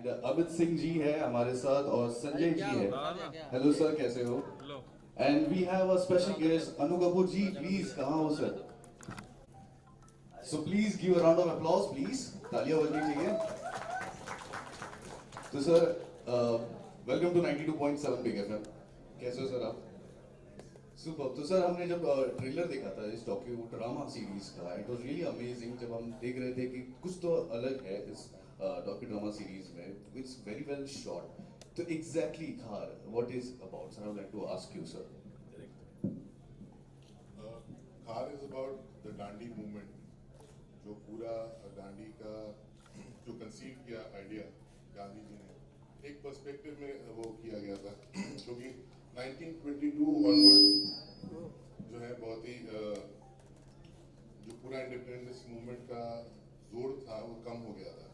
And Amit Singh ji है हमारे साथ और संजय जी है। हेलो सर, कैसे हो? And we have a special guest Anu Kapoor ji, please कहाँ हो sir? So please give a round of applause please, तालियां बजनी चाहिए। तो sir welcome to 92.7 big FM. कैसे हो सर आप? सुपर। तो सर हमने जब ट्रेलर देखा था इस डॉक्यू ड्रामा सीरीज का, इट वाज रियली अमेजिंग। जब हम देख रहे थे कि कुछ तो अलग है इस डॉक्यू ड्रामा सीरीज में, इट्स वेरी वेल शॉट। तो exactly Khaar what is about sir? I would like to ask you sir. Khaar is about the Dandi movement, जो पूरा दांडी का जो कंसीव किया आइडिया गांधी जी ने एक पर्सपेक्टिव में वो किया गया था क्योंकि 1922 ऑनवर्ड जो है बहुत ही जो पूरा इंडिपेंडेंस मूवमेंट का जोर था वो कम हो गया था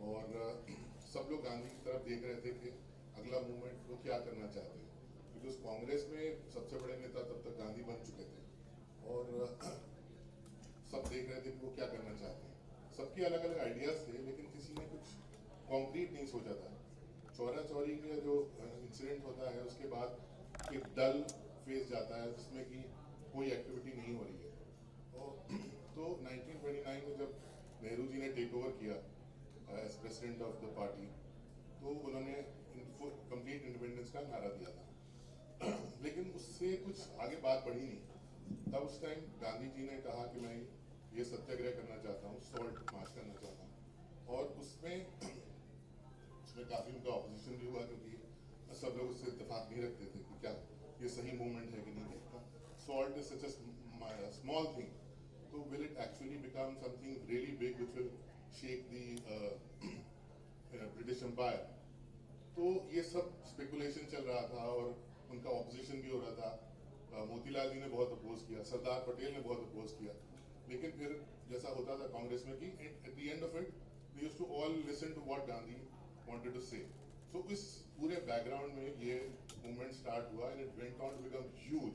और सब लोग गांधी की तरफ देख रहे थे कि अगला मूवमेंट वो क्या करना चाहते हैं, क्योंकि उस कांग्रेस में सबसे बड़े नेता तब तक गांधी बन चुके थे और सब देख रहे थे कि वो क्या करना चाहते हैं। सबके अलग अलग आइडियाज थे लेकिन किसी ने कुछ कॉन्क्रीट नहीं सोचा था। चौरा चौरी का जो इंसिडेंट होता है उसके बाद एक डल फेज जाता है जिसमें कि कोई एक्टिविटी नहीं हो रही है और तो 1929 में जब नेहरू जी ने टेक ओवर किया as president of the party, तो उन्होंने कंप्लीट इंडिपेंडेंस का नारा दिया था लेकिन उससे कुछ आगे बात बढ़ी नहीं। तब उस टाइम गांधी जी ने कहा कि मैं ये सत्याग्रह करना चाहता हूँ, सॉल्ट मार्च करना चाहता हूँ और उसमें काफ़ी उनका ऑपोजिशन भी हुआ क्योंकि सब लोग उससे इत्तेफाक नहीं रखते थे कि क्या ये सही मूवमेंट है कि नहीं है। Salt is such a small thing, तो will it actually become something really big which will shake the British empire. तो ये सब स्पेकुलेशन चल रहा था और उनका ऑपोजिशन भी हो रहा था। मोतीलाल जी ने बहुत अपोज किया, सरदार पटेल ने बहुत अपोज किया, लेकिन फिर जैसा होता था कांग्रेस में कि at the end of it we used to all listen to what Gandhi wanted to say. So इस पूरे बैकग्राउंड में ये मूवमेंट स्टार्ट हुआ and it went on to become huge.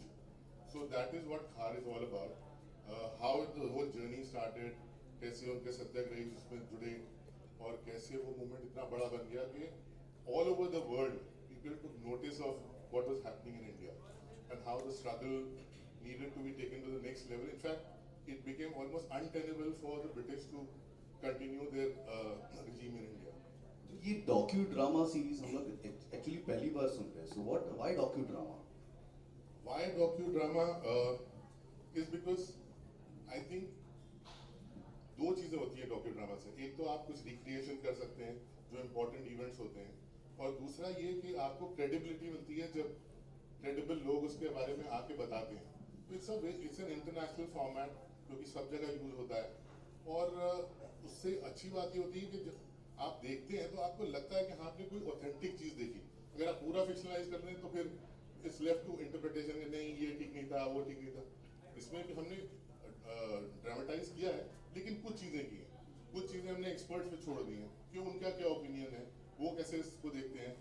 So that is what Khaar is all about, how the whole journey started, कैसे उनके सत्याग्रही उसमें जुड़े और कैसे वो मूवमेंट इतना बड़ा बन गया कि all over the world people took notice of what was happening in India and how the struggle needed to be taken to the next level. In fact, it became almost untenable for the British to continue their regime in India. तो ये docu drama series हम लोग actually पहली बार सुन रहे हैं। So what, why docu drama? Why docudrama? Is because I think दो चीजें होती है डॉक्यू ड्रामा से। एक तो आप कुछ रिक्रिएशन कर सकते हैं जो इम्पोर्टेंट इवेंट्स होते हैं, और दूसरा ये कि आपको क्रेडिबिलिटी मिलती है जब क्रेडिबल लोग उसके बारे में आके बताते हैं। तो इट्स एन इंटरनेशनल फॉर्मेट जो कि सब जगह यूज होता है और उससे अच्छी बात ये होती है कि जब आप देखते हैं तो आपको लगता है कि हाँ आपने कोई ऑथेंटिक चीज देखी। अगर आप पूरा फिक्शनलाइज कर दें तो फिर इट्स लेफ्ट टू इंटरप्रिटेशन कि नहीं ये ठीक नहीं था, वो ठीक नहीं था। इसमें भी हमने ड्रामेटाइज किया है लेकिन कुछ चीजें की हैं, कुछ चीजें हमने एक्सपर्ट्स पे छोड़ दी हैं कि उनका क्या ओपिनियन है, वो कैसे इसको देखते हैं।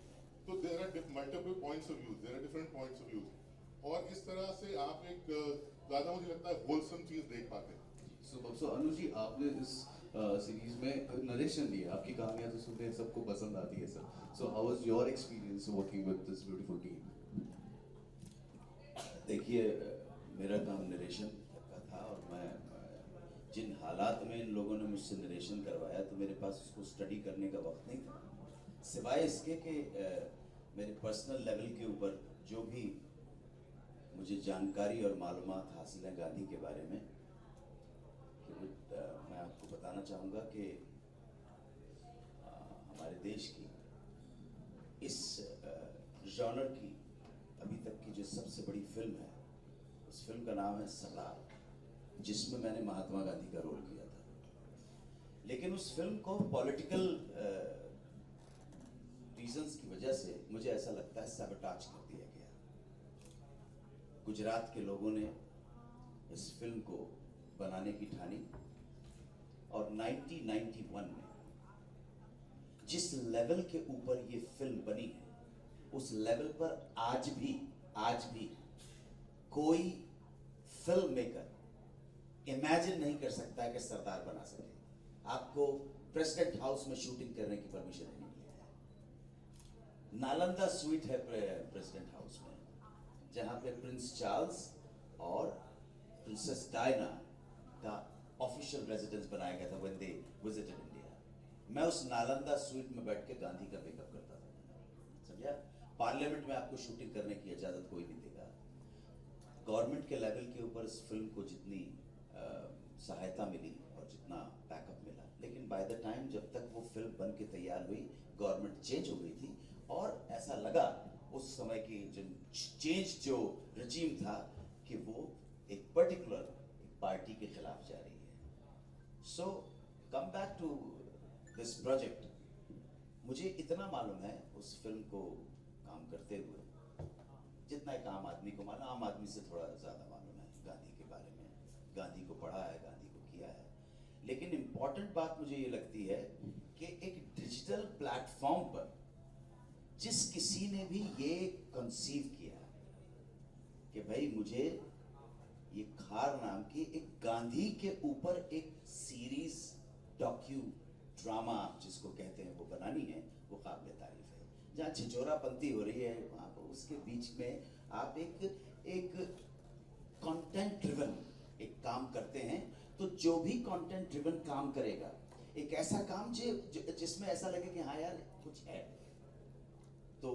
तो there are multiple points of views, there are different points of views और इस तरह से आप एक ज्यादा मुझे लगता है होलसम चीज देख पाते हैं। सो अनु जी, आपने इस सीरीज में नरेशन दिया, आपकी कहानियां तो सुनते हैं सबको पसंद आती है sir. So how was your experience working with this beautiful team? देखिए, मेरा काम नरेशन का था और मैं जिन हालात में इन लोगों ने मुझसे नरेशन करवाया तो मेरे पास उसको स्टडी करने का वक्त नहीं था, सिवाय इसके कि मेरे पर्सनल लेवल के ऊपर जो भी मुझे जानकारी और मालूमात हासिल है गांधी के बारे में, कि मैं आपको बताना चाहूँगा कि हमारे देश की इस जॉनर की अभी तक की जो सबसे बड़ी फिल्म है, उस फिल्म का नाम है सरदार, जिसमें मैंने महात्मा गांधी का रोल किया था। लेकिन उस फिल्म को पॉलिटिकल रीजंस की वजह से मुझे ऐसा लगता है सबटाच कर दिया गया। गुजरात के लोगों ने इस फिल्म को बनाने की ठानी और 1991 में जिस लेवल के ऊपर ये फिल्म बनी है, उस लेवल पर आज भी कोई फिल्म मेकर इमेजिन नहीं कर सकता कि सरदार बना सके। आपको प्रेसिडेंट हाउस में शूटिंग करने की परमिशन नहीं मिली है। नालंदा स्वीट है प्रेसिडेंट हाउस में, जहाँ पे प्रिंस चार्ल्स और प्रिंसेस डायना का ऑफिशियल रेजिडेंस बनाया गया था व्हेन दे विजिटेड इंडिया। मैं उस नालंदा स्वीट में बैठ के गांधी का मेकअप करता था, समझा। पार्लियामेंट में आपको शूटिंग करने की इजाजत कोई नहीं देगा। गवर्नमेंट के लेवल के ऊपर इस फिल्म को जितनी सहायता मिली और जितना बैकअप मिला, लेकिन बाय द टाइम जब तक वो फिल्म बन के तैयार हुई, गवर्नमेंट चेंज हो गई थी और ऐसा लगा उस समय की जो चेंज जो रजीम था कि वो एक पर्टिकुलर पार्टी के खिलाफ जा रही है। So come back to this project, मुझे इतना मालूम है उस फिल्म को काम करते हुए, जितना एक आम आदमी को मालूम, आम आदमी से थोड़ा ज़्यादा मालूम है गांधी के बारे में, गांधी को पढ़ा है, गांधी को किया है। लेकिन इम्पॉर्टेंट बात मुझे ये लगती है कि एक डिजिटल प्लेटफॉर्म पर जिस किसी ने भी ये कंसीव किया कि भाई मुझे ये खार नाम की एक गांधी के ऊपर एक सीरीज डॉक्यू ड्रामा जिसको कहते हैं वो बनानी है, वो काबिल तारीफ है। जहाँ छिछोरापंती हो रही है वहाँ पर उसके बीच में आप एक कंटेंट ड्रिवन एक काम करते हैं, तो जो भी कंटेंट ड्रिवन काम करेगा, एक ऐसा काम जिसमें ऐसा लगे कि हाँ यार कुछ है, तो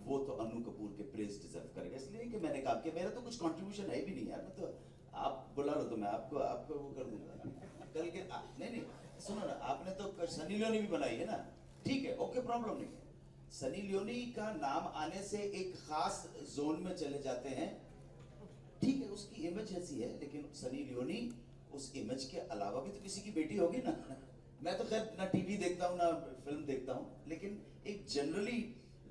वो तो अनु कपूर के प्रेज डिजर्व करेगा। इसलिए कि मैंने कहा कि मेरा तो कुछ कंट्रीब्यूशन है भी नहीं यार, मैं तो आप बुला लो तो मैं आपको वो कर दूंगा कल के नहीं सुनो ना, आपने तो सनी लियोनी भी बनाई है ना, ठीक है, ओके, प्रॉब्लम नहीं है। सनी लियोनी का नाम आने से एक खास जोन में चले जाते हैं, ठीक है, उसकी इमेज ऐसी है, लेकिन सनी लियोनी उस इमेज के अलावा भी तो किसी की बेटी होगी ना। मैं तो खैर ना टीवी देखता हूँ ना फिल्म देखता हूँ, लेकिन एक जनरली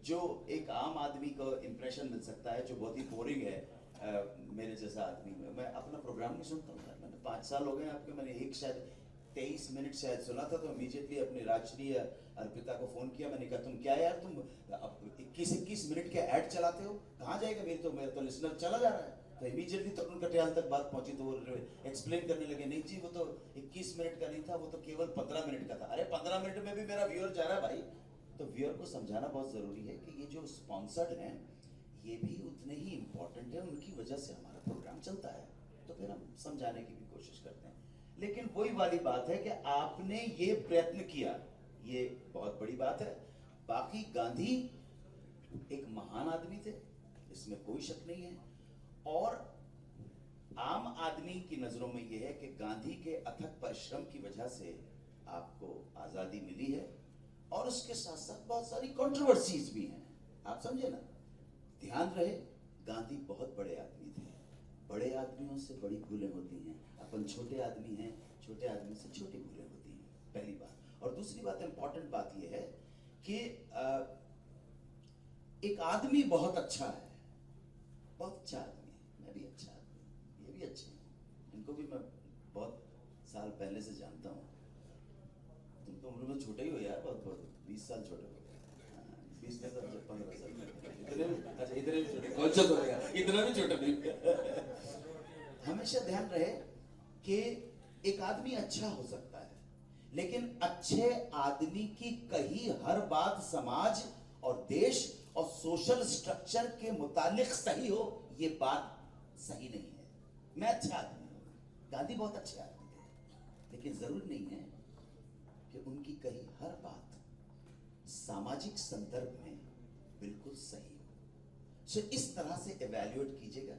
जो एक आम आदमी को इंप्रेशन मिल सकता है जो बहुत ही बोरिंग है, मेरे जैसा आदमी, मैं अपना प्रोग्राम नहीं सुनता हूँ। मैंने 5 साल हो गए आपके, मैंने एक शायद 23 मिनट शायद सुना था, तो इमीडिएटली अपने राजश्री अर्पिता को फोन किया। मैंने कहा तुम क्या यार, तुम 21 मिनट के ऐड चलाते हो, कहाँ जाएगा, मेरे तो लिसनर चला जा रहा है। तो इमीडिएटली तरुण कटियाल तक बात पहुंची, तो वो एक्सप्लेन करने लगे, नहीं जी वो तो 21 मिनट का नहीं था, वो तो केवल 15 मिनट का था। अरे 15 मिनट में भी मेरा व्यूअर जा रहा है भाई। तो व्यूअर को समझाना बहुत जरूरी है कि ये जो स्पॉन्सर्ड हैं ये भी उतने ही इंपॉर्टेंट है, उनकी वजह से हमारा प्रोग्राम चलता है, तो फिर हम समझाने की भी कोशिश करते हैं। लेकिन वही वाली बात है कि आपने ये प्रयत्न किया, ये बहुत बड़ी बात है। बाकी गांधी एक महान आदमी थे, इसमें कोई शक नहीं है, और आम आदमी की नजरों में यह है कि गांधी के अथक परिश्रम की वजह से आपको आजादी मिली है, और उसके साथ साथ बहुत सारी कंट्रोवर्सीज भी हैं, आप समझे ना। ध्यान रहे, गांधी बहुत बड़े आदमी थे, बड़े आदमियों से बड़ी भूलें होती हैं, अपन छोटे आदमी हैं, छोटे आदमी से छोटी भूलें होती हैं, पहली बात। और दूसरी बात, इंपॉर्टेंट बात यह है कि एक आदमी बहुत अच्छा है, बहुत अच्छा आदमी है, मैं भी अच्छा आदमी, ये भी अच्छे हैं, इनको भी मैं बहुत साल पहले से जानता हूँ। तुम तो उम्र में छोटे ही हो यार, बहुत 20 साल छोटे हो, 20 से 15 साल, अच्छा इतने भी छोटे, कौन सा तो इतना भी छोटा नहीं। हमेशा ध्यान रहे कि एक आदमी अच्छा हो सकता है, लेकिन अच्छे आदमी की कही हर बात समाज और देश और सोशल स्ट्रक्चर के मुतालिक सही हो, ये बात सही नहीं है। मैं अच्छा आदमी हूँ, गांधी बहुत अच्छे आदमी थे, लेकिन जरूर नहीं है कि उनकी कही हर बात सामाजिक संदर्भ में बिल्कुल सही हो। सो इस तरह से इवैल्यूएट कीजिएगा।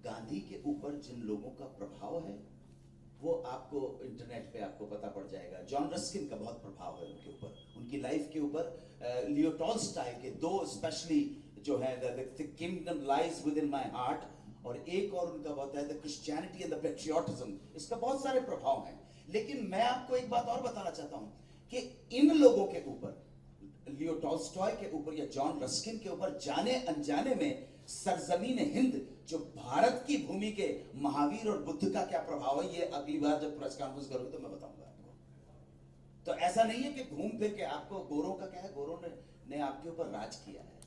गांधी के ऊपर जिन लोगों का प्रभाव है वो आपको इंटरनेट पे आपको पता पड़ जाएगा। जॉन रस्किन का बहुत प्रभाव है उनके ऊपर, उनकी लाइफ के ऊपर। लियो टॉल्स्टॉय के 2 स्पेशली जो है, the kingdom lies with in my heart, और एक और उनका बहुत है the Christianity and the patriotism, इसका बहुत सारे प्रभाव हैं। लेकिन मैं आपको एक बात और बताना चाहता हूं कि इन लोगों के ऊपर, लियो टॉल्स्टॉय के ऊपर या जॉन रस्किन के ऊपर, जाने अनजाने में सरजमीन हिंद जो भारत की भूमि के महावीर और बुद्ध का क्या प्रभाव है, ये अगली बार जब प्रेस कॉन्फ्रेंस करोगे तो मैं बताऊंगा आपको। तो ऐसा नहीं है कि घूम फिर के आपको गोरों का क्या है, गोरों ने आपके ऊपर राज किया है,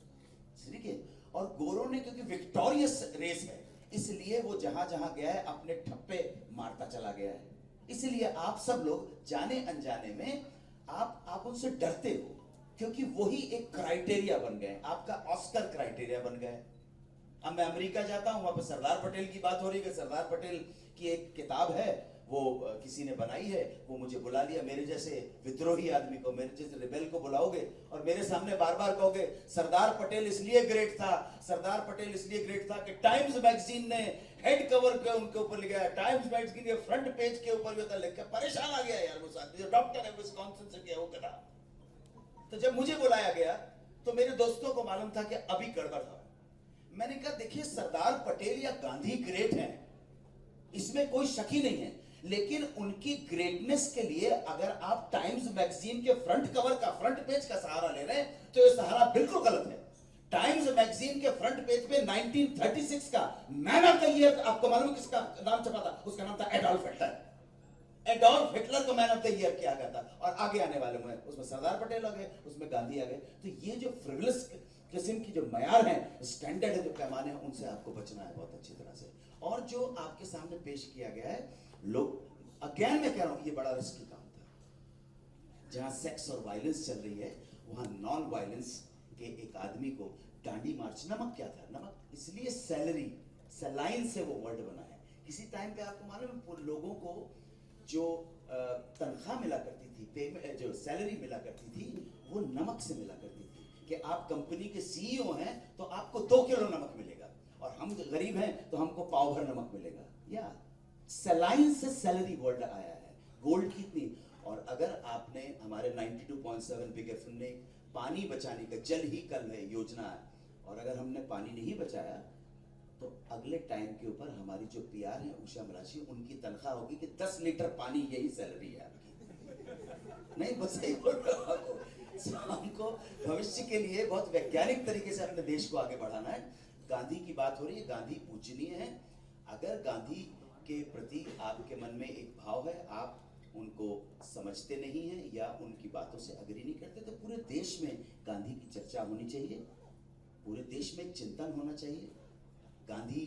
ठीक है। और गोरों ने, क्योंकि विक्टोरियस रेस है, इसलिए वो जहां जहां गया है अपने ठप्पे मारता चला गया है। इसलिए आप सब लोग जाने अनजाने में आप उनसे डरते हो, क्योंकि वही एक क्राइटेरिया बन गए, आपका ऑस्कर क्राइटेरिया बन गए। अब मैं अमेरिका जाता हूं, वहां पर सरदार पटेल की बात हो रही है कि सरदार पटेल की एक किताब है, वो किसी ने बनाई है, वो मुझे बुला लिया, मेरे जैसे विद्रोही आदमी को, मेरे जैसे रिबेल को बुलाओगे और मेरे सामने बार बार कहोगे सरदार पटेल इसलिए ग्रेट था, सरदार पटेल इसलिए ग्रेट था कि टाइम्स मैगजीन ने हेड कवर पे उनके ऊपर लिखा है, टाइम्स मैगजीन के फ्रंट पेज के ऊपर भी लिखा, परेशान आ गया यार वो आदमी, जो डॉक्टर है विस्कॉन्सिन से गया वो कथा। तो जब मुझे बुलाया गया तो मेरे दोस्तों को मालूम था कि अभी गड़बड़ था। मैंने कहा देखिए सरदार पटेल या गांधी ग्रेट हैं, इसमें कोई शक ही नहीं है, लेकिन उनकी ग्रेटनेस के लिए अगर आप टाइम्स मैगजीन के फ्रंट कवर का, फ्रंट पेज का सहारा ले रहे हैं तो यह सहारा बिल्कुल गलत है। टाइम्स मैगजीन के फ्रंट पेज पे 1936 का मैन ऑफ द ईयर, आपको मालूम किसका नाम छपा था? उसका नाम था एडोल्फ हिटलर। एडोल्फ हिटलर को मैन ऑफ द ईयर किया गया था, और आगे आने वाले में उसमें सरदार पटेल आ गए, उसमें गांधी आ गए। तो ये जो फ्रिवलस किस्म की जो मयार है, स्टैंडर्ड है, जो पैमाने हैं, उनसे आपको बचना है बहुत अच्छी तरह से। और जो आपके सामने पेश किया गया है, लोग अगेन मैं कह रहा हूं ये बड़ा रिस्की काम था। जहां सेक्स और वायलेंस चल रही है वहां नॉन वायलेंस के एक आदमी को डांडी मार्च, नमक क्या था? नमक इसलिए सैलरी, सलाइन से वो वर्ड बना है। किसी टाइम पे आपको मालूम है लोगों को जो तनख्वाह मिला करती थी, पेमेंट जो सैलरी मिला करती थी, वो नमक से मिला करती थी कि आप कंपनी के सीईओ हैं तो आपको 2 किलो नमक मिलेगा, और हम गरीब हैं तो हमको पाव भर नमक मिलेगा। या सलाइन से सैलरी वर्ड आया है, गोल्ड की इतनी। और अगर आपने हमारे 92.7 बिग एफएम ने पानी बचाने का जल ही कल है योजना है, और अगर हमने पानी नहीं बचाया तो अगले टाइम के ऊपर हमारी जो पीआर है उषा मराठी, उनकी तनख्वाह होगी कि 10 लीटर पानी, यही सैलरी है आपकी। नहीं बस सही बोल रहा हूं आपको। हमको भविष्य के लिए बहुत वैज्ञानिक तरीके से अपने देश को आगे बढ़ाना है। गांधी की बात हो रही है, गांधी पूजनीय है। अगर गांधी के प्रति आपके मन में एक भाव है, आप उनको समझते नहीं हैं या उनकी बातों से अग्री नहीं करते, तो पूरे देश में गांधी की चर्चा होनी चाहिए, पूरे देश में चिंतन होना चाहिए। गांधी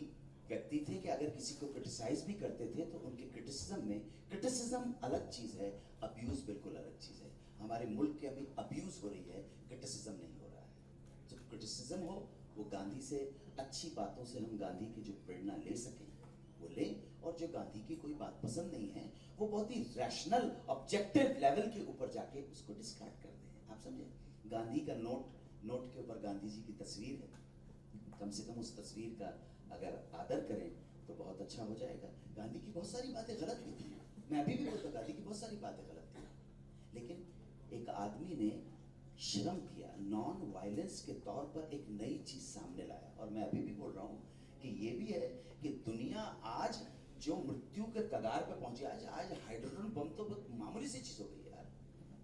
व्यक्ति थे कि अगर किसी को क्रिटिसाइज भी करते थे तो उनके क्रिटिसिज्म में, क्रिटिसिज्म अलग चीज है, अब्यूज बिल्कुल अलग चीज है। हमारे मुल्क के अभी अब्यूज हो रही है, क्रिटिसिज्म नहीं हो रहा है। जब क्रिटिसिज्म हो वो गांधी से, अच्छी बातों से हम गांधी की जो प्रेरणा ले सकें वो लें, और जो गांधी की कोई बात पसंद नहीं है वो बहुत ही रैशनल ऑब्जेक्टिव लेवल के ऊपर जाके उसको डिस्कार्ड कर दें। आप समझे? गांधी का नोट के ऊपर गांधी जी की तस्वीर है, कम से कम उस तस्वीर का अगर आदर करें तो बहुत अच्छा हो जाएगा। गांधी की बहुत सारी बातें गलत भी थी, मैं अभी भी बोलता गांधी की बहुत सारी बातें गलत थी, लेकिन एक आदमी ने श्रम किया, नॉन वायलेंस के तौर पर एक नई चीज सामने लाया। और मैं अभी भी बोल रहा हूँ कि ये भी है कि दुनिया आज जो मृत्यु के कगार पे पहुंची, आज हाइड्रोजन बम तो बहुत मामूली सी चीज हो गई है यार।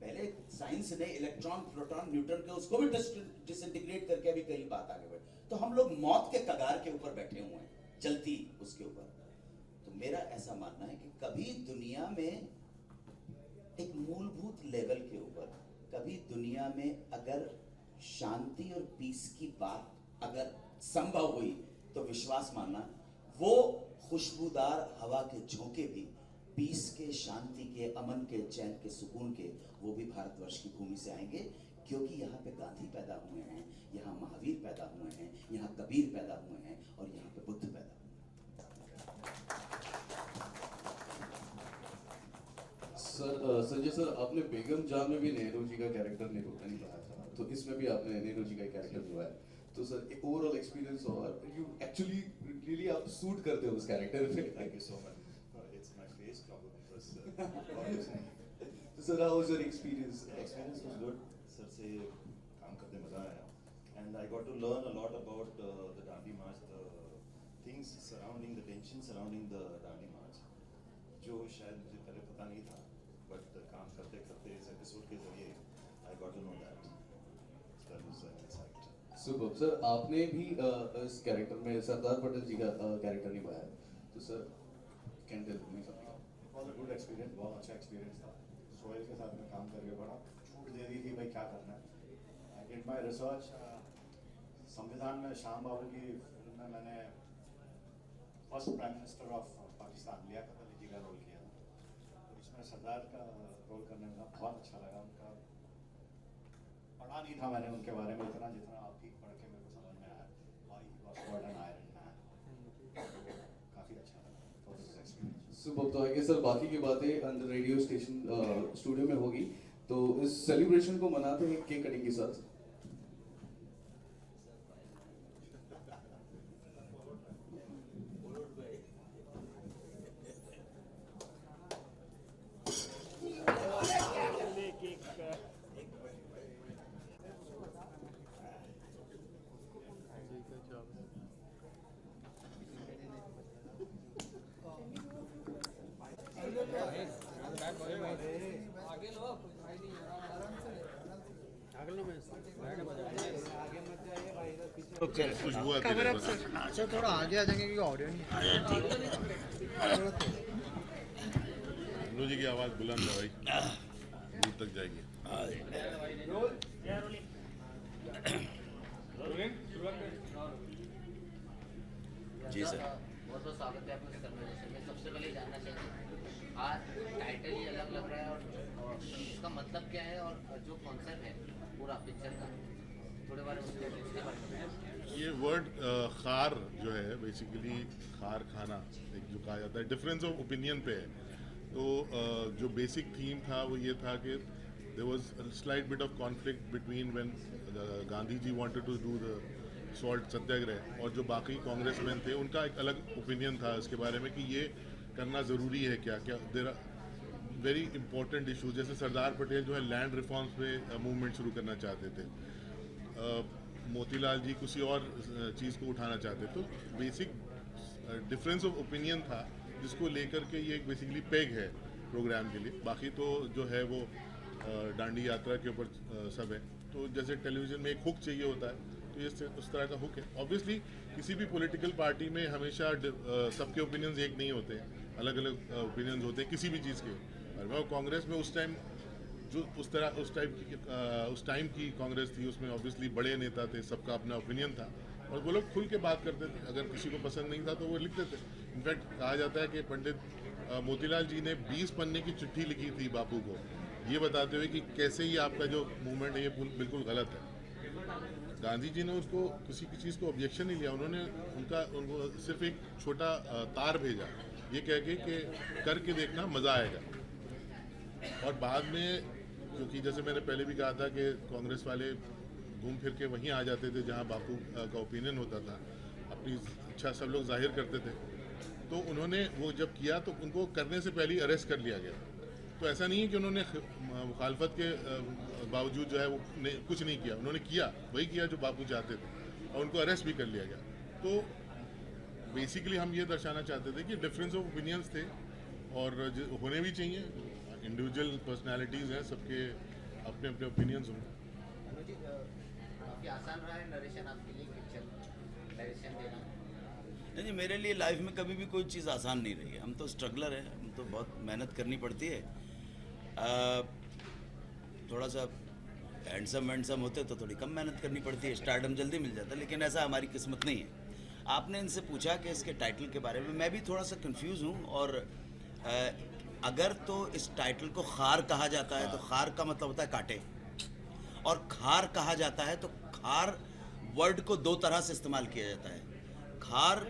पहले साइंस ने इलेक्ट्रॉन, प्रोटॉन, न्यूट्रॉन के उसको भी डिसइंटीग्रेट करके अभी कई बात आगे बढ़ी, तो हम लोग मौत के कगार के ऊपर बैठे हुए हैं, चलती उसके ऊपर। तो मेरा ऐसा मानना है कि कभी दुनिया में एक मूलभूत लेवल के ऊपर, कभी दुनिया में अगर शांति और पीस की बात अगर संभव हुई तो विश्वास मानना, वो खुशबूदार हवा के झोंके भी पीस के, शांति के, अमन के, चैन के, सुकून के, वो भी भारतवर्ष की भूमि से आएंगे, क्योंकि यहाँ पे गांधी पैदा हुए हैं, यहाँ महावीर पैदा हुए हैं, यहाँ कबीर पैदा हुए हैं, और यहाँ पे बुद्ध पैदा हुए हैं। संजय सर, आपने बेगम जान में भी नेहरू जी का कैरेक्टर निभाया था, तो इसमें भी आपने नेहरू जी का कैरेक्टर निभाया, तो सर एक ओवरऑल एक्सपीरियंस, और यू एक्चुअली रियली आप सूट करते हो उस कैरेक्टर पे। Thank you so much. It's my face probably because तो sir how was your experience? experience was good. Sir से काम करते मजा आया, and I got to learn a lot about the Dandi March, the things surrounding, the tension surrounding the Dandi March, जो शायद मुझे पहले पता नहीं था, but काम करते करते इस एपिसोड के जरिए I got to know that. That was an insight. Super. Sir आपने भी इस कैरेक्टर में सरदार पटेल जी का कैरेक्टर निभाया है, तो sir can tell me something? बहुत गुड एक्सपीरियंस, बहुत अच्छा एक्सपीरियंस था। सोहेल के साथ में काम करके बड़ा छूट दे दी थी भाई क्या करना है। I did my research. Samvidhaan में शाम बाबू की फिल्म में मैंने first prime minister of Pakistan Liaquat Ali ji का रोल किया था, तो उसमें सरदार का रोल करने में बहुत अच्छा लगा। उनका पढ़ा नहीं था मैंने उनके बारे में इतना, जितना आप ठीक पढ़ के मेरे को समझ में आया। Why he was called an Iron Man. काफी अच्छा लगा, positive experience. सुपर। तो आगे सर बाकी की बातें अंदर रेडियो स्टेशन स्टूडियो में होगी। तो इस सेलिब्रेशन को मनाते हैं केक कटिंग के साथ। कुछ हुआ कवर अप सर। सर थोड़ा आगे आ जाएंगे क्योंकि ऑडियो नहीं है। मनोज जी की आवाज़ बुलंद है भाई, दूर तक जाएगी। जी सर। बहुत बहुत स्वागत है आपका कन्वर्सेशन में। सबसे पहले जानना चाहिए आज टाइटल ही अलग लग रहा है और इसका मतलब क्या है और जो कॉन्सेप्ट है पूरा पिक्चर का थोड़े बारे में उसके बारे में बताएं। ये वर्ड खार जो है बेसिकली खार खाना, एक जो कहा जाता है डिफरेंस ऑफ ओपिनियन पे है। तो जो बेसिक थीम था वो ये था कि there was a slight bit of conflict between when Gandhi ji wanted to do the salt satyagraha और जो बाकी कांग्रेसमैन थे उनका एक अलग ओपिनियन था इसके बारे में कि ये करना ज़रूरी है क्या क्या। There are very important issues, जैसे सरदार पटेल जो है लैंड रिफॉर्म्स पे मूवमेंट शुरू करना चाहते थे, मोतीलाल जी किसी और चीज़ को उठाना चाहते। तो बेसिक डिफरेंस ऑफ ओपिनियन था जिसको लेकर के ये एक बेसिकली पेग है प्रोग्राम के लिए। बाकी तो जो है वो डांडी यात्रा के ऊपर सब है। तो जैसे टेलीविज़न में एक हुक चाहिए होता है तो ये उस तरह का हुक है। ऑब्वियसली किसी भी पॉलिटिकल पार्टी में हमेशा सबके ओपिनियंस एक नहीं होते हैं, अलग अलग ओपिनियंस होते हैं किसी भी चीज़ के। और कांग्रेस में उस टाइम जो उस टाइम की कांग्रेस थी उसमें ऑब्वियसली बड़े नेता थे, सबका अपना ओपिनियन था और वो लोग खुल के बात करते थे। अगर किसी को पसंद नहीं था तो वो लिखते थे। इनफैक्ट कहा जाता है कि पंडित मोतीलाल जी ने 20 पन्ने की चिट्ठी लिखी थी बापू को, ये बताते हुए कि कैसे ही आपका जो मूवमेंट है ये बिल्कुल गलत है। गांधी जी ने उसको किसी की चीज़ को ऑब्जेक्शन नहीं लिया, उनको सिर्फ एक छोटा तार भेजा ये कह के कि करके देखना मज़ा आएगा। और बाद में क्योंकि जैसे मैंने पहले भी कहा था कि कांग्रेस वाले घूम फिर के वहीं आ जाते थे जहां बापू का ओपिनियन होता था, अपनी इच्छा सब लोग जाहिर करते थे। तो उन्होंने वो जब किया तो उनको करने से पहले अरेस्ट कर लिया गया। तो ऐसा नहीं है कि उन्होंने मुखालफत के बावजूद जो है वो कुछ नहीं किया, उन्होंने किया वही किया जो बापू चाहते थे और उनको अरेस्ट भी कर लिया गया। तो बेसिकली हम ये दर्शाना चाहते थे कि डिफरेंस ऑफ ओपिनियंस थे और होने भी चाहिए। इंडिविजुअल पर्सनालिटीज़ हैं, सबके अपने अपने ओपिनियंस होंगे। काफ़ी आसान रहा है नरेशन आपके लिए पिक्चर नरेशन देना? नहीं, मेरे लिए लाइफ में कभी भी कोई चीज़ आसान नहीं रही है। हम तो स्ट्रगलर हैं, हम तो बहुत मेहनत करनी पड़ती है। थोड़ा सा हैंडसम होते तो थोड़ी कम मेहनत करनी पड़ती है, स्टारडम जल्दी मिल जाता है, लेकिन ऐसा हमारी किस्मत नहीं है। आपने इनसे पूछा कि इसके टाइटल के बारे में, मैं भी थोड़ा सा कंफ्यूज हूँ। और अगर तो इस टाइटल को खार कहा जाता है तो खार का मतलब होता है कांटे, और खार कहा जाता है तो खार वर्ड को दो तरह से इस्तेमाल किया जाता है। खार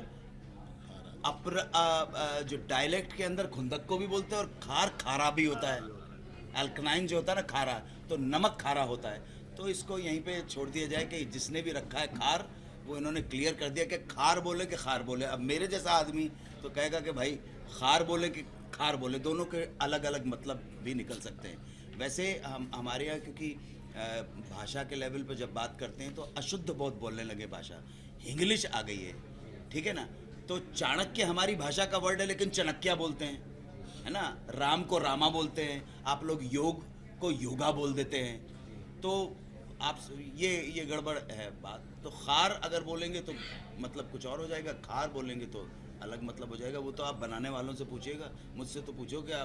जो डायलेक्ट के अंदर खुंदक को भी बोलते हैं और खार खारा भी होता है। अल्कनाइन जो होता है ना खारा, तो नमक खारा होता है। तो इसको यहीं पे छोड़ दिया जाए कि जिसने भी रखा है खार, वो इन्होंने क्लियर कर दिया कि खार बोले कि खार बोले। अब मेरे जैसा आदमी तो कहेगा कि भाई खार बोले कि खार बोले, दोनों के अलग अलग मतलब भी निकल सकते हैं। वैसे हमारे यहाँ क्योंकि भाषा के लेवल पे जब बात करते हैं तो अशुद्ध बहुत बोलने लगे भाषा, इंग्लिश आ गई है, ठीक है ना। तो चाणक्य हमारी भाषा का वर्ड है लेकिन चाणक्य बोलते हैं, है ना। राम को रामा बोलते हैं, आप लोग योग को योगा बोल देते हैं। तो आप ये गड़बड़ है बात। तो खार अगर बोलेंगे तो मतलब कुछ और हो जाएगा, खार बोलेंगे तो अलग मतलब हो जाएगा। वो तो आप बनाने वालों से पूछिएगा, मुझसे तो पूछो क्या।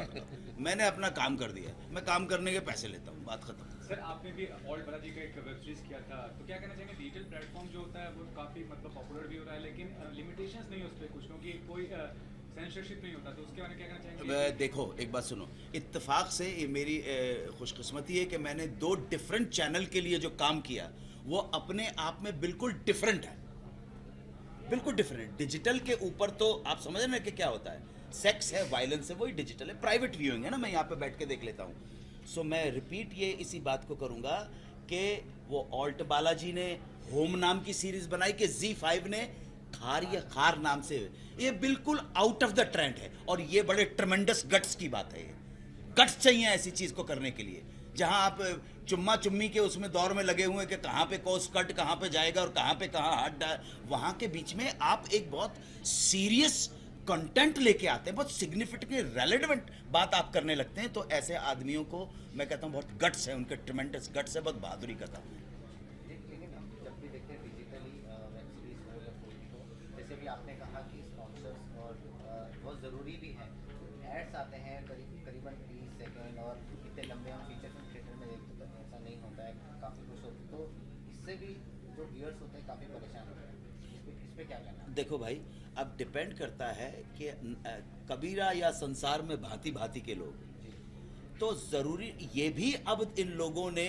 मैंने अपना काम कर दिया, मैं काम करने के पैसे लेता हूँ, बात खत्म। सर आपने भी ऑल्ट बालाजी का एक वेब सीरीज किया था, तो क्या कहना चाहेंगे? डिजिटल प्लेटफॉर्म जो होता है वो काफ़ी मतलब पॉपुलर भी हो रहा है, लेकिन लिमिटेशंस नहीं उस पर कुछ, क्योंकि कोई सेंसरशिप नहीं होता, तो उसके बारे में क्या कहना चाहेंगे? देखो एक बात सुनो, इत्तेफाक से ये मेरी खुशकिस्मती है कि मैंने 2 डिफरेंट चैनल के लिए जो काम किया वो अपने आप में बिल्कुल डिफरेंट है, बिल्कुल डिफरेंट। डिजिटल के ऊपर तो आप समझ रहे हैं कि क्या होता है, सेक्स है, वायलेंस है, वही डिजिटल है। प्राइवेट व्यूइंग है ना, मैं यहाँ पे बैठ के देख लेता हूँ। सो मैं रिपीट ये इसी बात को करूँगा कि वो ऑल्ट बालाजी ने होम नाम की सीरीज बनाई कि Z5 ने खार या खार नाम से, ये बिल्कुल आउट ऑफ द ट्रेंड है। और ये बड़े ट्रमेंडस गट्स की बात है, ये गट्स चाहिए ऐसी चीज़ को करने के लिए, जहां आप चुम्मा चुम्मी के उसमें दौर में लगे हुए हैं कि कहाँ पे कोस कट कहाँ पे जाएगा और कहाँ पे कहाँ हाथ डाल, वहाँ के बीच में आप एक बहुत सीरियस कंटेंट लेके आते हैं, बहुत सिग्निफिकेंट रेलेवेंट बात आप करने लगते हैं। तो ऐसे आदमियों को मैं कहता हूँ बहुत गट्स है, उनके ट्रमेंडस गट्स है, बहुत बहादुरी का काम है। लेकिन हम जब भी देखते हैं डिजिटली वेब सीरीज हो या कोई भी हो, जैसे भी आपने कहा कि स्पॉन्सर्स और बहुत ज़रूरी भी है, एड्स आते हैं करीबन 30 सेकंड और इतने लंबे हम फीचर फिल्म थिएटर में देखते तो ऐसा नहीं होता है, काफ़ी कुछ होता है, तो इससे भी जो व्यूअर्स होते हैं काफ़ी परेशान होते हैं। इस पर क्या कहना है? देखो भाई, अब डिपेंड करता है कि कबीरा या संसार में भांति भांति के लोग, तो ज़रूरी ये भी अब इन लोगों ने,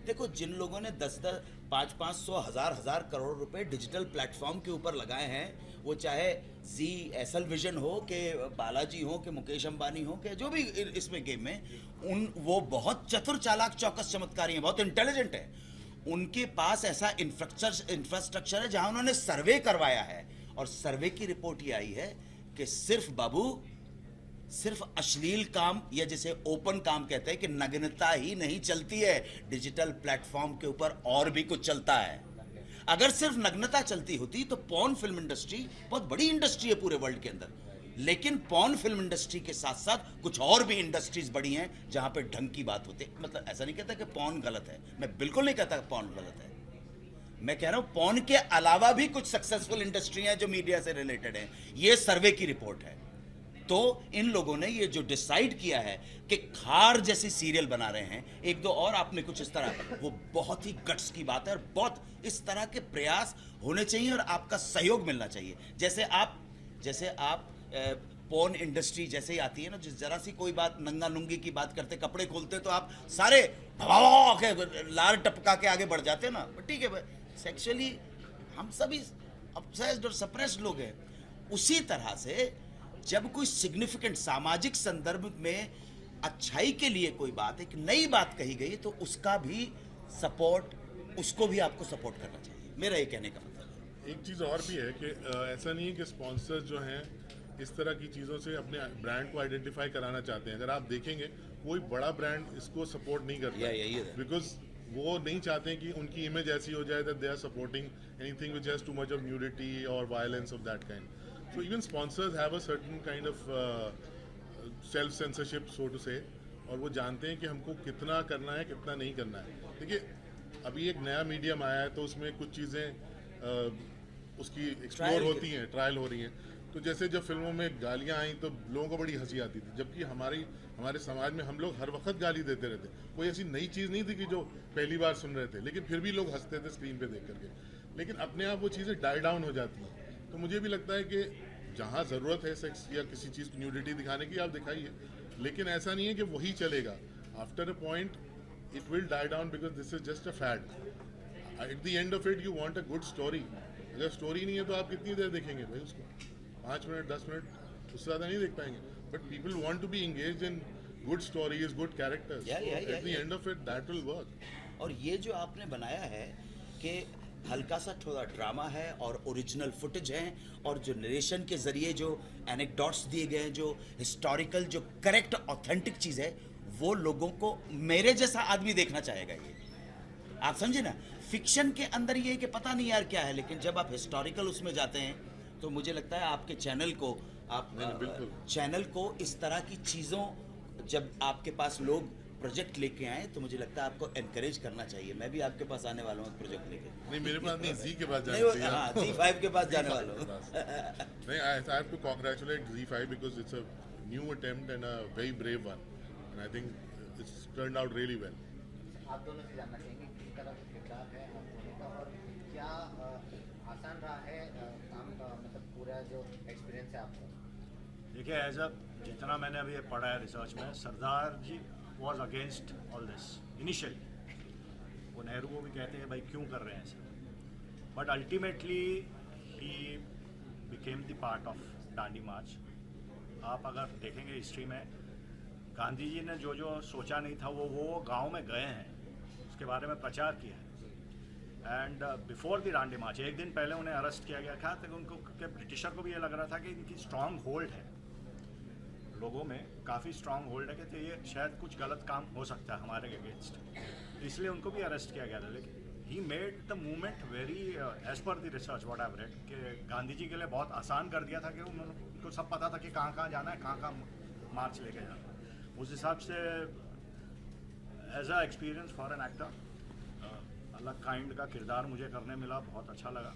देखो जिन लोगों ने 10-10, 500-500, 1000 करोड़ रुपए डिजिटल प्लेटफॉर्म के ऊपर लगाए हैं, वो चाहे जी एसएल विजन हो कि बालाजी हो कि मुकेश अंबानी हो कि जो भी इसमें गेम में, वो बहुत चतुर चालाक चौकस चमत्कारी हैं, बहुत इंटेलिजेंट है। उनके पास ऐसा इंफ्रास्ट्रक्चर है जहां उन्होंने सर्वे करवाया है, और सर्वे की रिपोर्ट ये आई है कि सिर्फ बाबू, सिर्फ अश्लील काम या जिसे ओपन काम कहते हैं कि नग्नता ही नहीं चलती है डिजिटल प्लेटफॉर्म के ऊपर, और भी कुछ चलता है। अगर सिर्फ नग्नता चलती होती तो पॉर्न फिल्म इंडस्ट्री बहुत बड़ी इंडस्ट्री है पूरे वर्ल्ड के अंदर, लेकिन पॉर्न फिल्म इंडस्ट्री के साथ साथ कुछ और भी इंडस्ट्रीज बड़ी हैं जहां पे ढंग की बात होती है। मतलब ऐसा नहीं कहता कि पॉर्न गलत है, मैं बिल्कुल नहीं कहता पॉर्न गलत है, मैं कह रहा हूं पॉर्न के अलावा भी कुछ सक्सेसफुल इंडस्ट्री हैं जो मीडिया से रिलेटेड हैं। ये सर्वे की रिपोर्ट है। तो इन लोगों ने ये जो डिसाइड किया है कि खार जैसी सीरियल बना रहे हैं, एक दो और आपने कुछ इस तरह, वो बहुत ही गट्स की बात है और बहुत इस तरह के प्रयास होने चाहिए और आपका सहयोग मिलना चाहिए। जैसे आप पॉर्न इंडस्ट्री जैसे ही आती है ना, जिस जरा सी कोई बात नंगा नुंगी की बात करते, कपड़े खोलते तो आप सारे के लार टपका के आगे बढ़ जाते हैं ना, ठीक है भाई, सेक्सुअली हम सभी ऑब्सेस्ड और सप्रेस्ड लोग हैं। उसी तरह से जब कोई सिग्निफिकेंट सामाजिक संदर्भ में अच्छाई के लिए कोई बात, एक नई बात कही गई, तो उसका भी सपोर्ट, उसको भी आपको सपोर्ट करना चाहिए, मेरा ये कहने का मतलब है। एक चीज़ और भी है कि ऐसा नहीं है कि स्पॉन्सर्स जो हैं इस तरह की चीज़ों से अपने ब्रांड को आइडेंटिफाई कराना चाहते हैं। अगर आप देखेंगे कोई बड़ा ब्रांड इसको सपोर्ट नहीं करता, बिकॉज वो नहीं चाहते कि उनकी इमेज ऐसी हो जाए that they are supporting anything which has too much of nudity और violence of that kind. So even sponsors have a certain kind of self-censorship, so to say, और वो जानते हैं कि हमको कितना करना है कितना नहीं करना है। देखिए अभी एक नया मीडियम आया है तो उसमें कुछ चीज़ें उसकी एक्सप्लोर होती हैं, ट्रायल हो रही हैं। तो जैसे जब फिल्मों में गालियाँ आई तो लोगों को बड़ी हंसी आती थी, जबकि हमारे समाज में हम लोग हर वक्त गाली देते रहते, कोई ऐसी नई चीज़ नहीं थी कि जो पहली बार सुन रहे थे, लेकिन फिर भी लोग हंसते थे स्क्रीन पे देख करके। लेकिन अपने आप वो चीज़ें डाई डाउन हो जाती हैं। तो मुझे भी लगता है कि जहाँ ज़रूरत है सेक्स या किसी चीज़ की न्यूडिटी दिखाने की, आप दिखाइए, लेकिन ऐसा नहीं है कि वही चलेगा। After a point it will die down because this is just a fad. At the end of it you want a good story. अगर स्टोरी नहीं है तो आप कितनी देर देखेंगे भाई उसको? 5 मिनट 10 मिनट, उससे ज़्यादा नहीं देख पाएंगे। But people want to be engaged in good stories, good characters, at the end of it that will work. और ये जो आपने बनाया है कि हल्का सा थोड़ा ड्रामा है और ओरिजिनल फुटेज है, और जो नरेशन के ज़रिए जो एनेक्डोट्स दिए गए हैं, जो हिस्टोरिकल, जो करेक्ट ऑथेंटिक चीज़ है, वो लोगों को, मेरे जैसा आदमी देखना चाहेगा। ये आप समझे ना, फिक्शन के अंदर ये है कि पता नहीं यार क्या है, लेकिन जब आप हिस्टोरिकल उसमें जाते हैं तो मुझे लगता है आपके चैनल को, चैनल को इस तरह की चीज़ों, जब आपके पास लोग प्रोजेक्ट लेके आए तो मुझे लगता है आपको एनकरेज करना चाहिए। मैं भी आपके पास आने वाला हूँ प्रोजेक्ट लेके। नहीं मेरे पास नहीं, जी के पास जाना चाहिए। हाँ, Z5 के पास जाने वाला हूँ। नहीं, I have to congratulate Z5 because it's a new attempt and a very brave one, and I think it's turned out really well. आप दोनों से जानना चाहेंगे किस तरह का किरदार है आप दोनों का, और क्या आसान रहा है काम का, मतलब पूरा जो एक्सपीरियंस है आपका? देखिए एज अ जितना मैंने अभी पढ़ा है रिसर्च में, Sardar ji was against all this initially. वो नेहरू को भी कहते हैं भाई क्यों कर रहे हैं ऐसे, but ultimately he became the part of Dandi march. आप अगर देखेंगे हिस्ट्री में, गांधी जी ने जो जो सोचा नहीं था वो गांव में गए हैं, उसके बारे में प्रचार किया है। एंड बिफोर द दांडी मार्च एक दिन पहले उन्हें अरेस्ट किया गया था, तो उनको ब्रिटिशर को भी ये लग रहा था कि इनकी स्ट्रांग होल्ड है, लोगों में काफ़ी स्ट्रांग होल्ड है कि तो ये शायद कुछ गलत काम हो सकता है हमारे अगेंस्ट, इसलिए उनको भी अरेस्ट किया गया था। लेकिन he made the movement very as per the research what I read, कि गांधी जी के लिए बहुत आसान कर दिया था कि उनको सब पता था कि कहाँ कहाँ जाना है, कहाँ कहाँ मार्च लेके जाना है। उस हिसाब से as a experience for an actor, अलग काइंड का किरदार मुझे करने मिला, बहुत अच्छा लगा।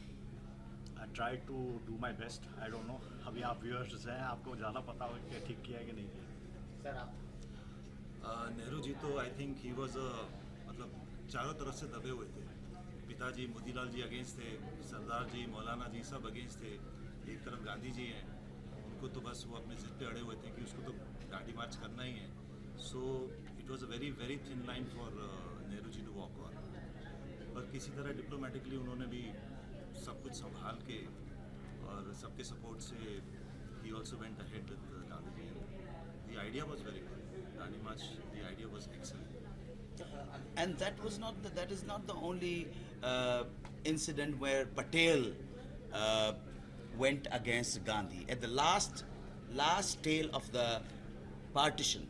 I try to do my best. I don't know, अभी आप व्यूअर्स हैं, आपको ज़्यादा पता हो कि ठीक किया है कि नहीं किया। सर आप नेहरू जी तो आई थिंक ही वॉज मतलब चारों तरफ से दबे हुए थे। पिताजी मोतीलाल जी अगेंस्ट थे, सरदार जी, मौलाना जी सब अगेंस्ट थे, एक तरफ गांधी जी हैं, उनको तो बस वो अपने जिद पे अड़े हुए थे कि उसको तो दांडी मार्च करना ही है। So it was a very very thin line for Nehru ji to walk on, पर किसी तरह डिप्लोमेटिकली उन्होंने भी सब कुछ संभाल के और सबके सपोर्ट से ही also went ahead with Gandhi ji. The idea was very good, Dandi march, the idea was excellent. And that is not the only incident where Patel went against Gandhi. At the last tale of the partition,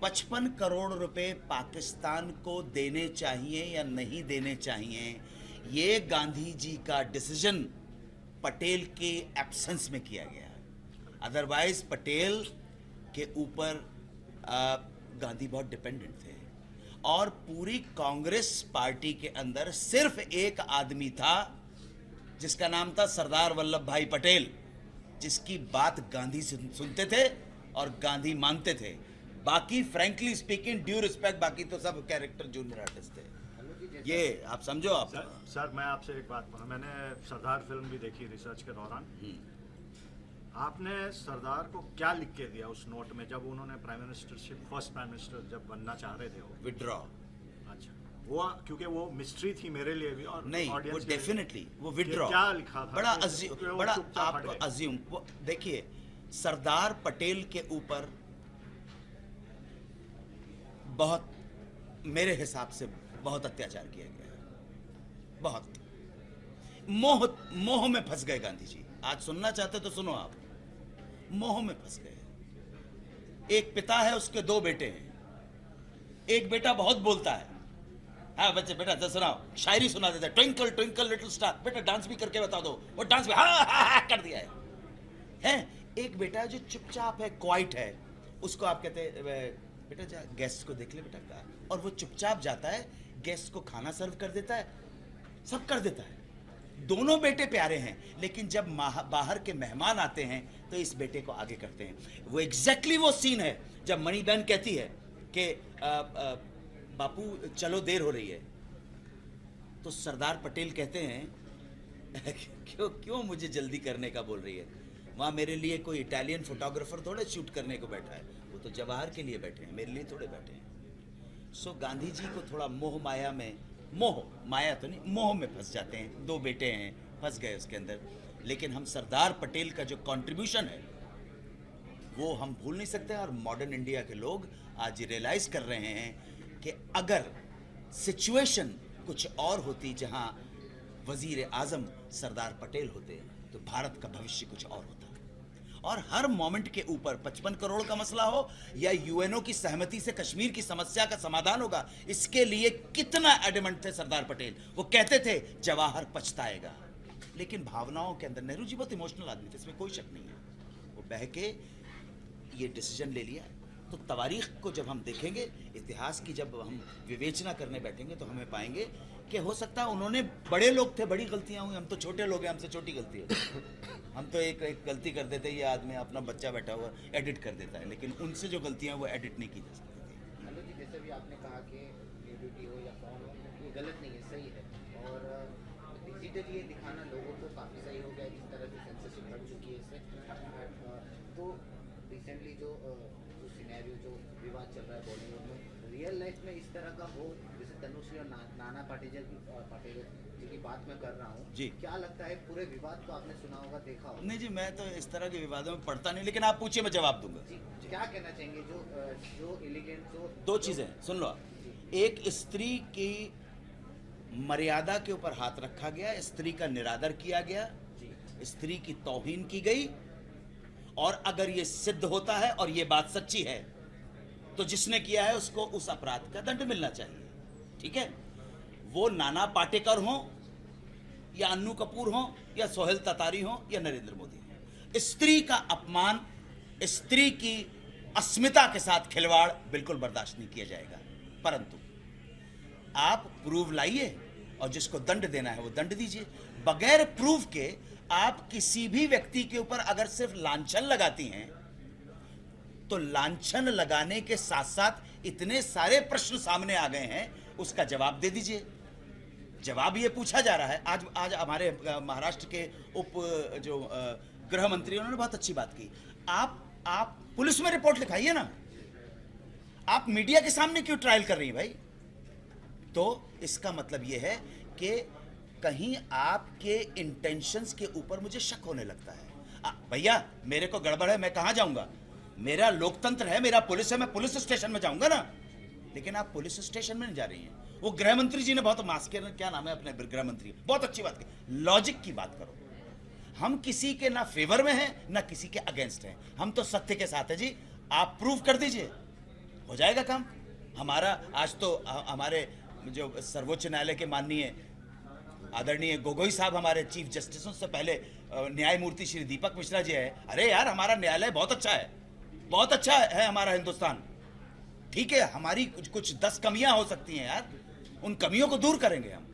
55 crore रुपए पाकिस्तान को देने चाहिए या नहीं देने चाहिए, ये गांधी जी का डिसीजन पटेल के एब्सेंस में किया गया। अदरवाइज पटेल के ऊपर गांधी बहुत डिपेंडेंट थे, और पूरी कांग्रेस पार्टी के अंदर सिर्फ एक आदमी था जिसका नाम था सरदार वल्लभ भाई पटेल, जिसकी बात गांधी सुनते थे और गांधी मानते थे। बाकी फ्रैंकली स्पीकिंग, ड्यू रिस्पेक्ट, बाकी तो सब कैरेक्टर जूनियर आर्टिस्ट थे। ये आप समझो। आप सर मैं आपसे एक बात बोला, मैंने सरदार फिल्म भी देखी रिसर्च के दौरान। आपने सरदार को क्या लिख के दिया उस नोट में जब उन्होंने prime ministership, first prime minister जब बनना चाह रहे थे? वो विड्रॉ। अच्छा, वो क्योंकि वो मिस्ट्री थी मेरे लिए भी और नहीं, वो डेफिनेटली वो विड्रॉ। क्या लिखा था? बड़ा आप अज्यूम, वो देखिए सरदार पटेल के ऊपर बहुत, मेरे हिसाब से बहुत अत्याचार किया गया है, बहुत मोह में फंस गए गांधी जी। आज सुनना चाहते तो सुनो आप, मोह में फंस गए। एक पिता है, उसके 2 बेटे हैं। एक बेटा बहुत बोलता है, हाँ बच्चे बेटा सुनाओ, शायरी सुना देता है, ट्विंकल ट्विंकल लिटिल स्टार, बेटा डांस भी करके बता दो, वो डांस भी हाँ कर दिया है। एक बेटा जो चुपचाप है, क्वाइट है, उसको आप कहते हैं बेटा जा गेस्ट को देख ले बेटा का, और वो चुपचाप जाता है, गेस्ट को खाना सर्व कर देता है, सब कर देता है। दोनों बेटे प्यारे हैं, लेकिन जब बाहर के मेहमान आते हैं तो इस बेटे को आगे करते हैं। वो एग्जैक्टली वो सीन है जब मणि बहन कहती है कि बापू चलो देर हो रही है, तो सरदार पटेल कहते हैं क्यों मुझे जल्दी करने का बोल रही है, वहाँ मेरे लिए कोई इटालियन फोटोग्राफर थोड़े शूट करने को बैठा है, वो तो जवाहर के लिए बैठे हैं, मेरे लिए थोड़े बैठे हैं। सो गांधी जी को थोड़ा मोह माया में, मोह माया तो नहीं, मोह में फंस जाते हैं। 2 बेटे हैं, फंस गए उसके अंदर। लेकिन हम सरदार पटेल का जो कंट्रीब्यूशन है वो हम भूल नहीं सकते। और मॉडर्न इंडिया के लोग आज रियलाइज कर रहे हैं कि अगर सिचुएशन कुछ और होती, जहां वजीर आजम सरदार पटेल होते, तो भारत का भविष्य कुछ और होता। और हर मोमेंट के ऊपर 55 करोड़ का मसला हो या यूएनओ की सहमति से कश्मीर की समस्या का समाधान होगा, इसके लिए कितना एडमेंट थे सरदार पटेल। वो कहते थे जवाहर पछताएगा, लेकिन भावनाओं के अंदर नेहरू जी बहुत इमोशनल आदमी थे, इसमें कोई शक नहीं है। वो बह के ये डिसीजन ले लिया। तो तवारीख को जब हम देखेंगे, इतिहास की जब हम विवेचना करने बैठेंगे, तो हमें पाएंगे कि हो सकता है उन्होंने, बड़े लोग थे, बड़ी गलतियां हुई, हम तो छोटे लोग हैं, हमसे छोटी गलती है। हम तो एक गलती कर देते, ये आदमी अपना बच्चा बैठा हुआ एडिट कर देता है, लेकिन उनसे जो गलतियां वो एडिट नहीं की जा सकती थी। हेलो जी, जैसे भी आपने कहा कि न्यूडिटी हो या कौन हो, ये गलत नहीं है, सही है। और डिजिटली ये दिखाना लोगों को काफ़ी सही हो गया है, जिस तरह से सेंसरशिप बढ़ चुकी है इसमें। तो रिसेंटली जो सिनेरियो जो विवाद चल रहा है बॉलीवुड में, रियल लाइफ में इस तरह का हो, जैसे तनुश्री और नाना पाटेकर जी की बात मैं कर रहा हूँ जी। क्या लगता है पूरे विवाद को आपने सुना होगा, देखा होगा? नहीं जी, मैं तो इस तरह के विवादों में पढ़ता नहीं, लेकिन आप पूछिए मैं जवाब दूंगा। जी, क्या कहना चाहेंगे जो एलिगेंट जो दो चीजें सुन लो आप। एक, स्त्री की मर्यादा के ऊपर हाथ रखा गया, स्त्री का निरादर किया गया, स्त्री की तौहीन की गई, और अगर ये सिद्ध होता है और ये बात सच्ची है तो जिसने किया है उसको उस अपराध का दंड मिलना चाहिए। ठीक है, वो नाना पाटेकर हो या अन्नू कपूर हो या सोहेल ततारी हो या नरेंद्र मोदी हो, स्त्री का अपमान, स्त्री की अस्मिता के साथ खिलवाड़ बिल्कुल बर्दाश्त नहीं किया जाएगा। परंतु आप प्रूफ लाइए और जिसको दंड देना है वो दंड दीजिए। बगैर प्रूफ के आप किसी भी व्यक्ति के ऊपर अगर सिर्फ लांछन लगाती हैं तो लांछन लगाने के साथ साथ इतने सारे प्रश्न सामने आ गए हैं, उसका जवाब दे दीजिए। जवाब ये पूछा जा रहा है। आज हमारे महाराष्ट्र के उप जो गृह मंत्री, उन्होंने बहुत अच्छी बात की। आप पुलिस में रिपोर्ट लिखाइए ना, आप मीडिया के सामने क्यों ट्रायल कर रही है भाई? तो इसका मतलब यह है कि कहीं आपके इंटेंशंस के ऊपर मुझे शक होने लगता है। भैया मेरे को गड़बड़ है, मैं कहां जाऊंगा? मेरा लोकतंत्र है, मेरा पुलिस है, मैं पुलिस स्टेशन में जाऊंगा ना। लेकिन आप पुलिस स्टेशन में नहीं जा रही हैं। वो गृह मंत्री जी ने बहुत मास्क, क्या नाम है अपने गृह मंत्री, बहुत अच्छी बात की। लॉजिक की बात करो। हम किसी के ना फेवर में हैं ना किसी के अगेंस्ट हैं, हम तो सत्य के साथ है जी। आप प्रूव कर दीजिए, हो जाएगा काम हमारा। आज तो हमारे जो सर्वोच्च न्यायालय के माननीय आदरणीय गोगोई साहब हमारे चीफ जस्टिस, उससे पहले न्यायमूर्ति श्री दीपक मिश्रा जी है। अरे यार, हमारा न्यायालय बहुत अच्छा है, बहुत अच्छा है हमारा हिंदुस्तान। ठीक है, हमारी कुछ 10 कमियां हो सकती हैं यार, उन कमियों को दूर करेंगे हम।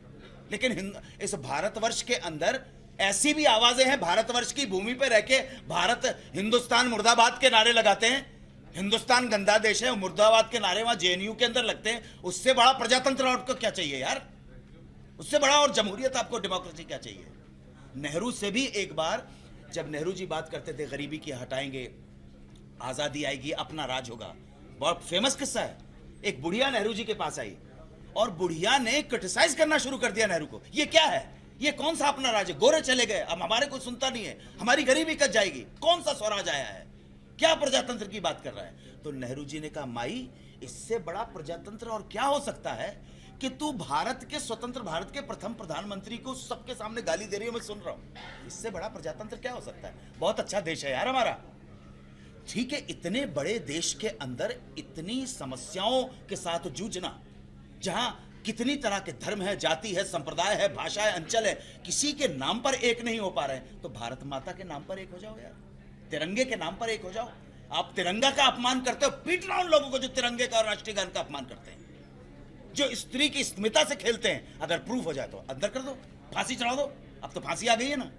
लेकिन इस भारतवर्ष के अंदर ऐसी भी आवाजें हैं, भारतवर्ष की भूमि पर रह के भारत हिंदुस्तान मुर्दाबाद के नारे लगाते हैं। हिंदुस्तान गंदा देश है, मुर्दाबाद के नारे वहां जेएनयू के अंदर लगते हैं। उससे बड़ा प्रजातंत्र आपको क्या चाहिए यार? उससे बड़ा और जमहूरियत आपको, डेमोक्रेसी क्या चाहिए? नेहरू से भी एक बार, जब नेहरू जी बात करते थे गरीबी की हटाएंगे, आजादी आएगी, अपना राज होगा, बहुत फेमस किस्सा है। एक बुढ़िया नेहरू जी के पास आई और बुढ़िया ने क्रिटिसाइज करना शुरू कर दिया नेहरू को। ये क्या है, ये कौन सा अपना राज है? गोरे चले गए, अब हमारे को सुनता नहीं है, हमारी गरीबी कट जाएगी, कौन सा स्वराज आया है, क्या प्रजातंत्र की बात कर रहा है? तो नेहरू जी ने कहा, माई इससे बड़ा प्रजातंत्र और क्या हो सकता है कि तू भारत के, स्वतंत्र भारत के प्रथम प्रधानमंत्री को सबके सामने गाली दे रही हो, मैं सुन रहा हूं। इससे बड़ा प्रजातंत्र क्या हो सकता है? बहुत अच्छा देश है यार हमारा। ठीक है, इतने बड़े देश के अंदर इतनी समस्याओं के साथ जूझना, जहां कितनी तरह के धर्म है, जाति है, संप्रदाय है, भाषा है, अंचल है, किसी के नाम पर एक नहीं हो पा रहे हैं, तो भारत माता के नाम पर एक हो जाओ यार, तिरंगे के नाम पर एक हो जाओ। आप तिरंगा का अपमान करते हो, पीट रहा उन लोगों को जो तिरंगे का और राष्ट्रीय गान का अपमान करते हैं, जो स्त्री की स्मिता से खेलते हैं। अगर प्रूफ हो जाए तो अंदर कर दो, फांसी चढ़ा दो। अब तो फांसी आ गई है ना,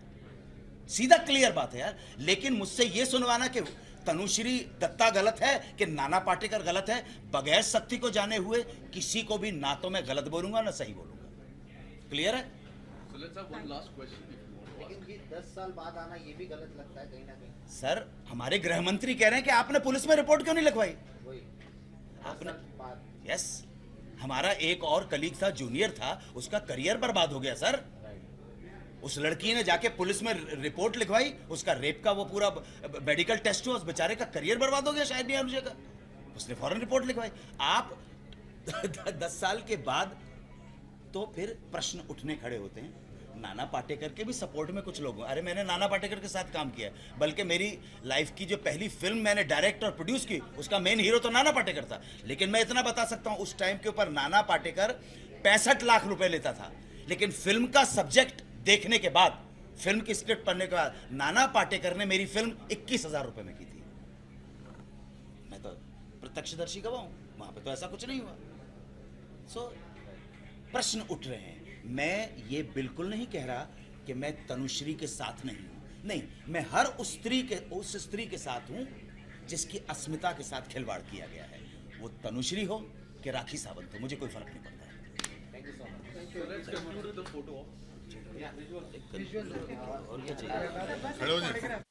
सीधा क्लियर बात है यार। लेकिन मुझसे ये सुनवाना कि तनुश्री दत्ता गलत है कि नाना पाटेकर गलत है, बगैर सत्य को जाने हुए किसी को भी ना तो मैं गलत बोलूंगा ना सही बोलूंगा। क्लियर है? So let's have one last question. लेकिन ये 10 साल बाद आना ये भी गलत लगता है कहीं ना कहीं। सर, हमारे गृह मंत्री कह रहे हैं कि आपने पुलिस में रिपोर्ट क्यों नहीं लिखवाई? वही आपने, 10 साल बाद। यस, हमारा एक और कलीग था, जूनियर था, उसका करियर बर्बाद हो गया सर। उस लड़की ने जाके पुलिस में रिपोर्ट लिखवाई, उसका रेप का वो पूरा मेडिकल टेस्ट हुआ, उस बेचारे का करियर बर्बाद हो गया शायद नहीं अनुजय का, उसने फौरन रिपोर्ट लिखवाई। आप 10 साल के बाद तो फिर प्रश्न उठने खड़े होते हैं। नाना पाटेकर के भी सपोर्ट में कुछ लोग, अरे मैंने नाना पाटेकर के साथ काम किया है, बल्कि मेरी लाइफ की जो पहली फिल्म मैंने डायरेक्ट और प्रोड्यूस की, उसका मेन हीरो तो नाना पाटेकर था। लेकिन मैं इतना बता सकता हूं, उस टाइम के ऊपर नाना पाटेकर 65 लाख रुपए लेता था, लेकिन फिल्म का सब्जेक्ट देखने के बाद, फिल्म की स्क्रिप्ट पढ़ने के बाद, नाना पाटेकर ने मेरी फिल्म 21,000 रुपए में की थी। मैं तो प्रत्यक्षदर्शी गवाह हूं, वहां पे तो ऐसा कुछ नहीं हुआ। सो प्रश्न उठ रहे हैं। मैं ये बिल्कुल नहीं कह रहा कि मैं तनुश्री के साथ नहीं हूं, नहीं, मैं हर उस स्त्री के साथ हूं जिसकी अस्मिता के साथ खिलवाड़ किया गया है। वो तनुश्री हो कि राखी सावंत हो, मुझे कोई फर्क नहीं पड़ता है। Thank you so much. So let's conclude with a photo op. Visual खड़े हो जाए